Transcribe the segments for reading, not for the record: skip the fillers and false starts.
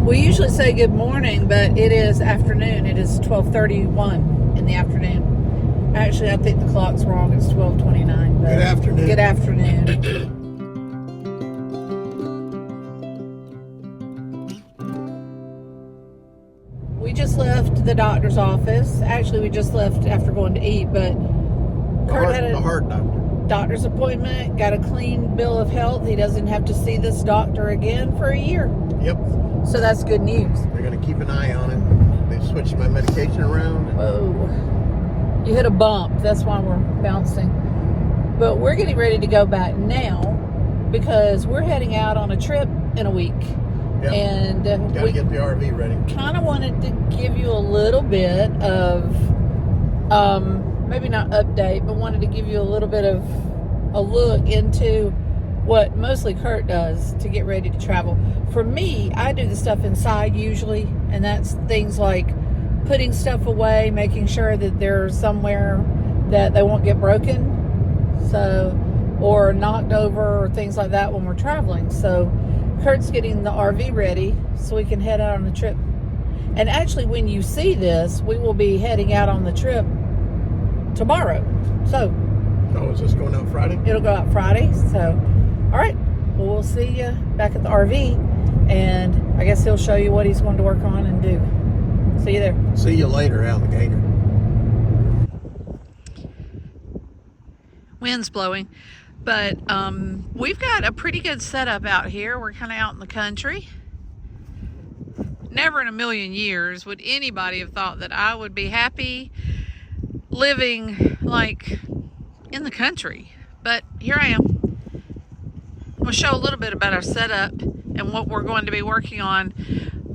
We usually say good morning, but it is afternoon. It is 12:31 in the afternoon. Actually, I think the clock's wrong. It's 12:29. Good afternoon. Good afternoon. We just left the doctor's office. Actually, we just left after going to eat, but Kurt had a heart doctor. Doctor's appointment, got a clean bill of health. He doesn't have to see this doctor again for a year. Yep. So that's good news. They're going to keep an eye on it. They switched my medication around. Whoa. You hit a bump. That's why we're bouncing. But we're getting ready to go back now because we're heading out on a trip in a week. Yep. And got to get the RV ready. Kind of wanted to give you a little bit of, maybe not update, but wanted to give you a little bit of a look into what mostly Kurt does to get ready to travel. For me, I do the stuff inside usually, and that's things like putting stuff away, making sure that they're somewhere that they won't get broken, or knocked over, or things like that when we're traveling. So Kurt's getting the RV ready so we can head out on the trip. And actually, when you see this, we will be heading out on the trip tomorrow. So is this going out Friday? It'll go out Friday. So, all right. Well, we'll see you back at the RV, and I guess he'll show you what he's going to work on and do. See you there. See you later, alligator. Wind's blowing, but we've got a pretty good setup out here. We're kind of out in the country. Never in a million years would anybody have thought that I would be happy living like in the country, but here I am. We'll show a little bit about our setup and what we're going to be working on.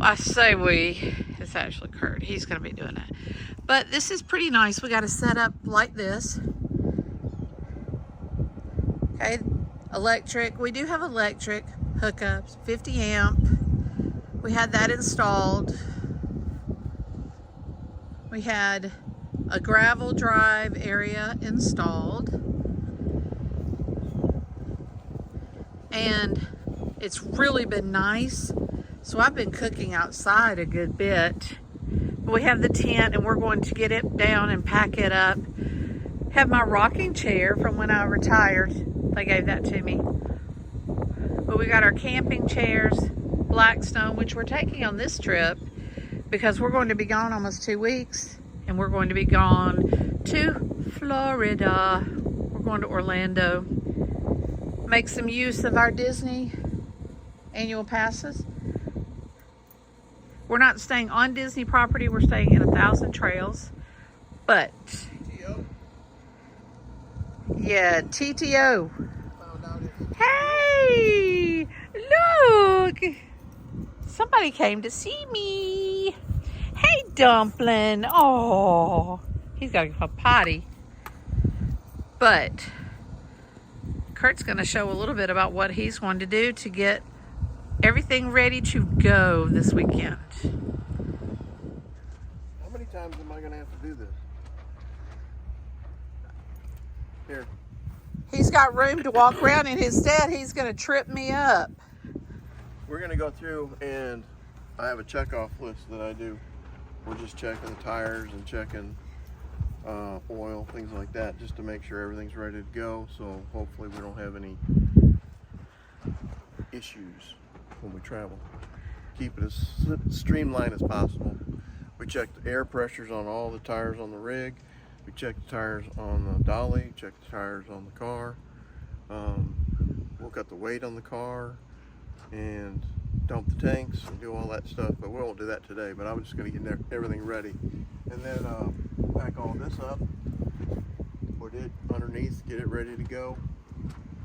I say we, it's actually Kurt. He's going to be doing it. But this is pretty nice. We got a setup like this. Okay, electric. We do have electric hookups, 50 amp. We had that installed. We had a gravel drive area installed. And it's really been nice. So I've been cooking outside a good bit. We have the tent and we're going to get it down and pack it up. Have my rocking chair from when I retired. They gave that to me. But we got our camping chairs, Blackstone, which we're taking on this trip because we're going to be gone almost 2 weeks. And we're going to be gone to Florida. We're going to Orlando. Make some use of our Disney annual passes. We're not staying on Disney property. We're staying in 1,000 Trails. But, TTO. Yeah, TTO. Hey, look. Somebody came to see me. Hey, Dumpling. Oh, he's got to go potty. But Kurt's going to show a little bit about what he's going to do to get everything ready to go this weekend. How many times am I going to have to do this? Here. He's got room to walk around, and instead he's going to trip me up. We're going to go through, and I have a checkoff list that I do. We're just checking the tires and checking oil, things like that, just to make sure everything's ready to go. So hopefully we don't have any issues when we travel. Keep it as streamlined as possible. We check the air pressures on all the tires on the rig. We check the tires on the dolly, check the tires on the car. We'll cut the weight on the car and dump the tanks and do all that stuff, but we won't do that today. But I'm just going to get everything ready, and then pack all this up, put it underneath, get it ready to go,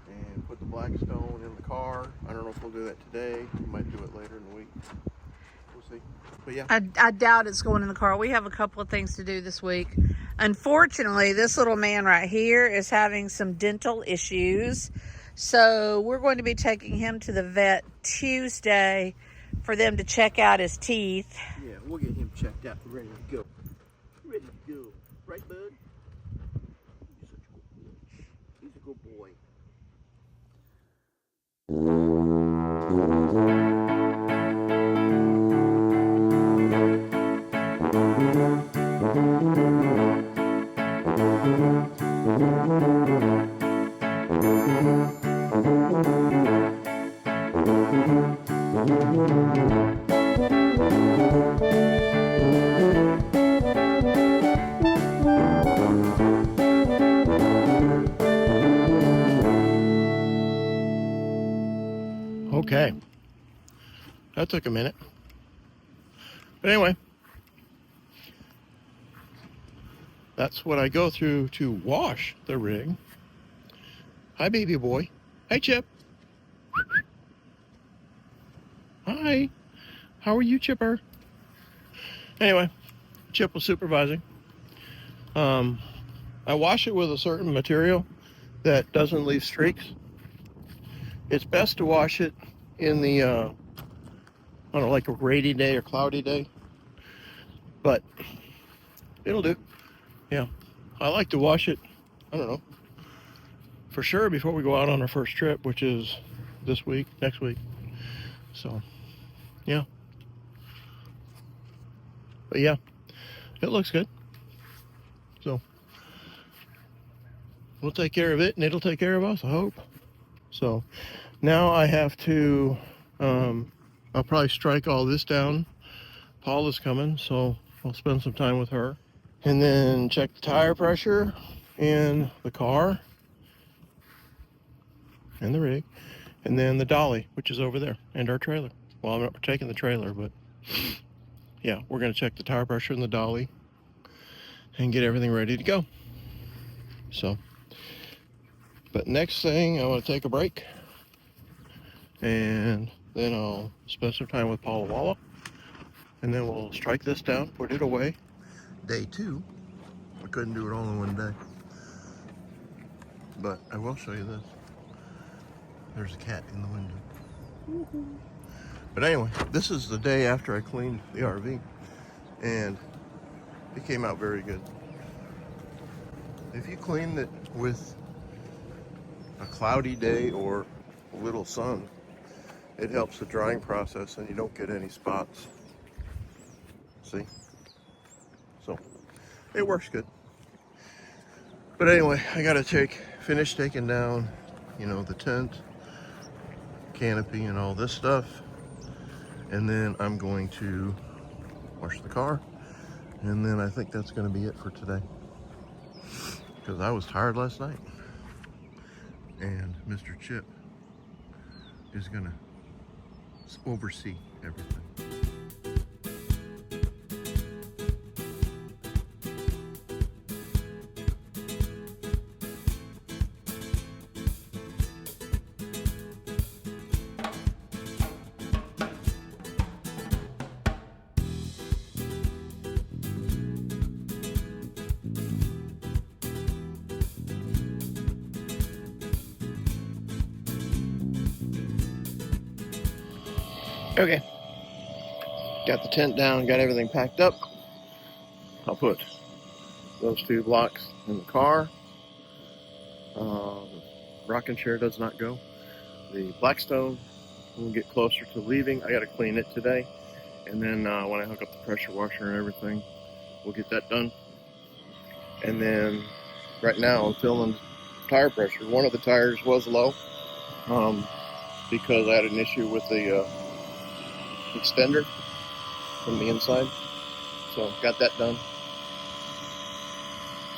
and put the Blackstone in the car. I don't know if we'll do that today. We might do it later in the week. We'll see. But yeah, I doubt it's going in the car. We have a couple of things to do this week. Unfortunately, this little man right here is having some dental issues. So we're going to be taking him to the vet Tuesday for them to check out his teeth. yeah, we'll get him checked out and ready to go. Ready to go. Right, bud? He's a good boy. He's a good boy. Okay, that took a minute. But anyway, that's what I go through to wash the rig. Hi, baby boy. Hey, Chip. Hi. How are you, Chipper? Anyway, Chip was supervising. I wash it with a certain material that doesn't leave streaks. It's best to wash it in the, on like a rainy day or cloudy day, but it'll do. Yeah, I like to wash it, I don't know, for sure before we go out on our first trip, which is this week, next week. So, yeah. But yeah, it looks good. So, we'll take care of it and it'll take care of us, I hope. So, now I have to, I'll probably strike all this down. Paula's coming, so I'll spend some time with her. And then check the tire pressure in the car and the rig. And then the dolly, which is over there, and our trailer. Well, I'm not taking the trailer, but yeah, we're gonna check the tire pressure in the dolly and get everything ready to go. So, but next thing, I want to take a break. And then I'll spend some time with Paula Walla. And then we'll strike this down, put it away. Day 2. I couldn't do it all in one day. But I will show you this. There's a cat in the window. But anyway, this is the day after I cleaned the RV. And it came out very good. If you clean it with a cloudy day or a little sun, it helps the drying process and you don't get any spots. See? So, it works good. But anyway, I gotta finish taking down, you know, the tent, canopy and all this stuff. And then I'm going to wash the car. And then I think that's gonna be it for today. Because I was tired last night. And Mr. Chip is gonna oversee everything. Okay, got the tent down, got everything packed up. I'll put those 2 blocks in the car. Rocking chair does not go. The Blackstone will get closer to leaving. I got to clean it today. And then when I hook up the pressure washer and everything, we'll get that done. And then right now I'm filling tire pressure. One of the tires was low because I had an issue with the extender from the inside, so got that done.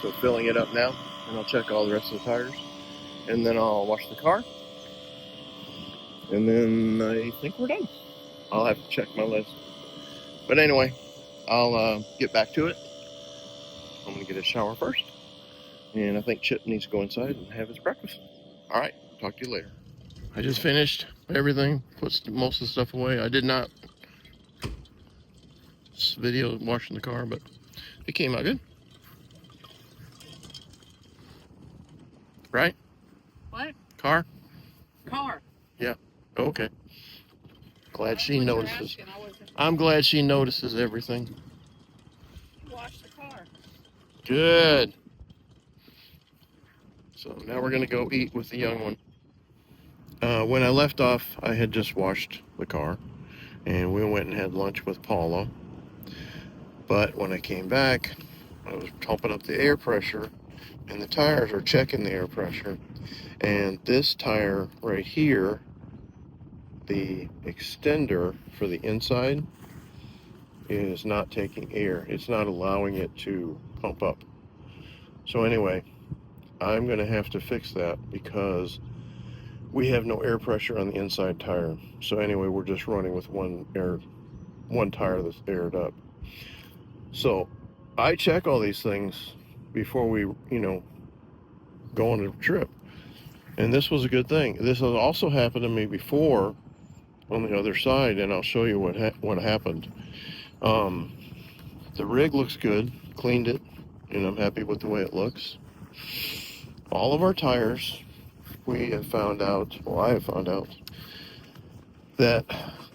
So filling it up now, and I'll check all the rest of the tires, and then I'll wash the car, and then I think we're done. I'll have to check my list, but anyway, I'll get back to it. I'm gonna get a shower first, and I think Chip needs to go inside and have his breakfast. All right, talk to you later. I just finished everything, put most of the stuff away. I did not video washing the car, but it came out good. Right? What? Car? Car. Yeah. Okay. Glad she notices. I'm glad she notices everything. Wash the car. Good. So now we're gonna go eat with the young one. When I left off, I had just washed the car, and we went and had lunch with Paula. But when I came back, I was pumping up the air pressure, and the tires are checking the air pressure. And this tire right here the extender for the inside is not taking air. It's not allowing it to pump up. So anyway, I'm going to have to fix that because we have no air pressure on the inside tire. So anyway, we're just running with one tire that's aired up. So I check all these things before we, go on a trip. And this was a good thing. This has also happened to me before on the other side, and I'll show you what happened. The rig looks good, cleaned it, and I'm happy with the way it looks. All of our tires, we have found out, well, I have found out, that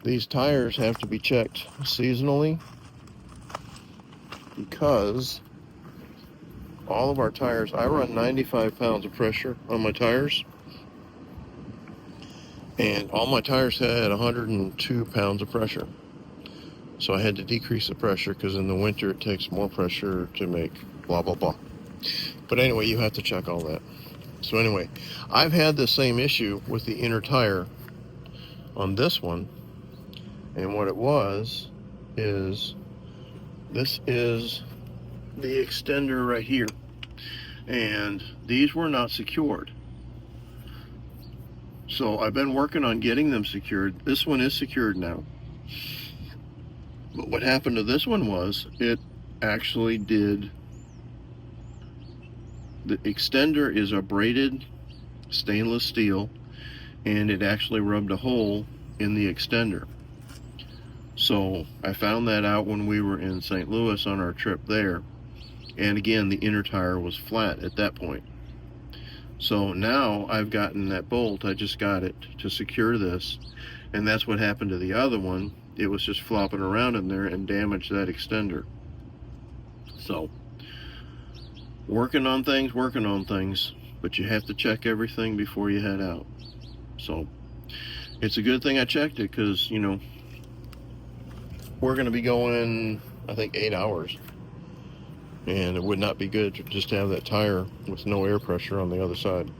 these tires have to be checked seasonally because all of our tires, I run 95 pounds of pressure on my tires, and all my tires had 102 pounds of pressure. So I had to decrease the pressure because in the winter it takes more pressure to make blah, blah, blah. But anyway, you have to check all that. So anyway, I've had the same issue with the inner tire on this one. And what it was is, this is the extender right here. And these were not secured. So I've been working on getting them secured. This one is secured now. But what happened to this one was, it actually did, the extender is a braided stainless steel, and it actually rubbed a hole in the extender. So I found that out when we were in St. Louis on our trip there. And again, the inner tire was flat at that point. So now I've gotten that bolt, I just got it to secure this, and that's what happened to the other one. It was just flopping around in there and damaged that extender. So, working on things, but you have to check everything before you head out. So, it's a good thing I checked it because, we're going to be going, I think, 8 hours. And it would not be good to just have that tire with no air pressure on the other side.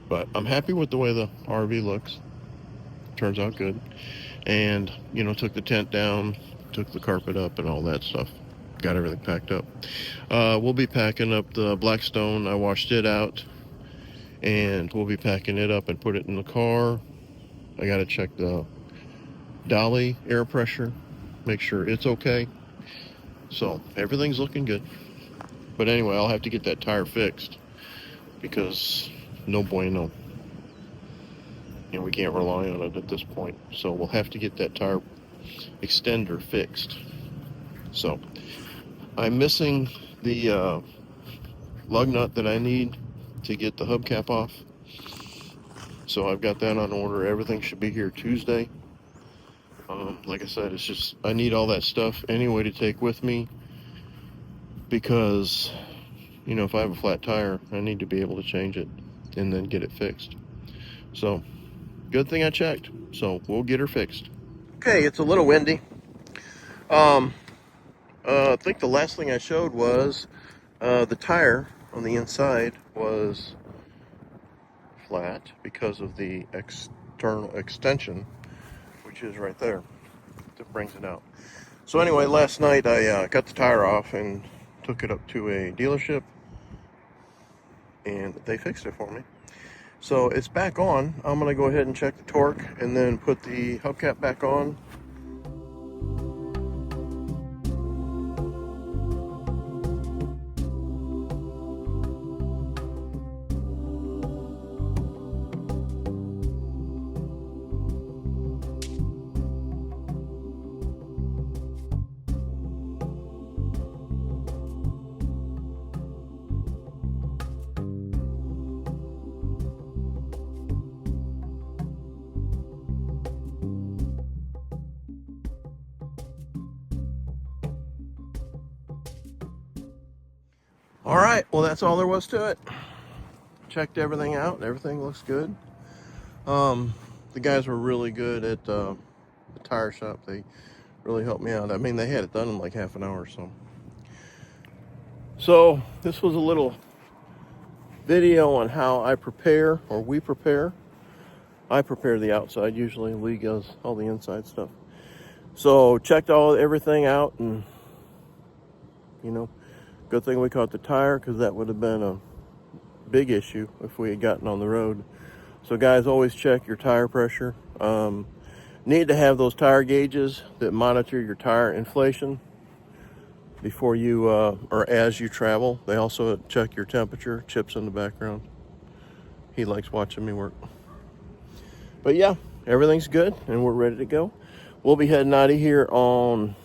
But I'm happy with the way the RV looks. Turns out good. And, took the tent down, took the carpet up and all that stuff. Got everything packed up. We'll be packing up the Blackstone. I washed it out. And we'll be packing it up and put it in the car. I got to check the dolly air pressure. Make sure it's okay. So everything's looking good. But anyway, I'll have to get that tire fixed because no bueno. We can't rely on it at this point. So we'll have to get that tire extender fixed. So I'm missing the lug nut that I need to get the hubcap off. So I've got that on order. Everything should be here Tuesday. Like I said, it's just, I need all that stuff anyway to take with me because, if I have a flat tire, I need to be able to change it and then get it fixed. So, good thing I checked. So, we'll get her fixed. Okay, it's a little windy. I think the last thing I showed was the tire on the inside was flat because of the external extension, which is right there, that brings it out. So anyway, last night I got the tire off and took it up to a dealership, and they fixed it for me. So it's back on. I'm going to go ahead and check the torque and then put the hubcap back on. All right, well, that's all there was to it. Checked everything out. Everything looks good. The guys were really good at the tire shop. They really helped me out. I mean, they had it done in like half an hour or so. So this was a little video on how I prepare, or we prepare, I prepare the outside usually. Lee does all the inside stuff. So checked everything out, and you know, good thing we caught the tire, because that would have been a big issue if we had gotten on the road. So guys, always check your tire pressure. Need to have those tire gauges that monitor your tire inflation before you or as you travel. They also check your temperature. Chip's in the background. He likes watching me work. But yeah, everything's good and we're ready to go. We'll be heading out of here on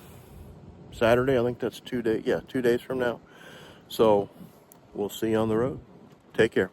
Saturday. I think that's 2 days. Yeah, 2 days from now. So we'll see you on the road. Take care.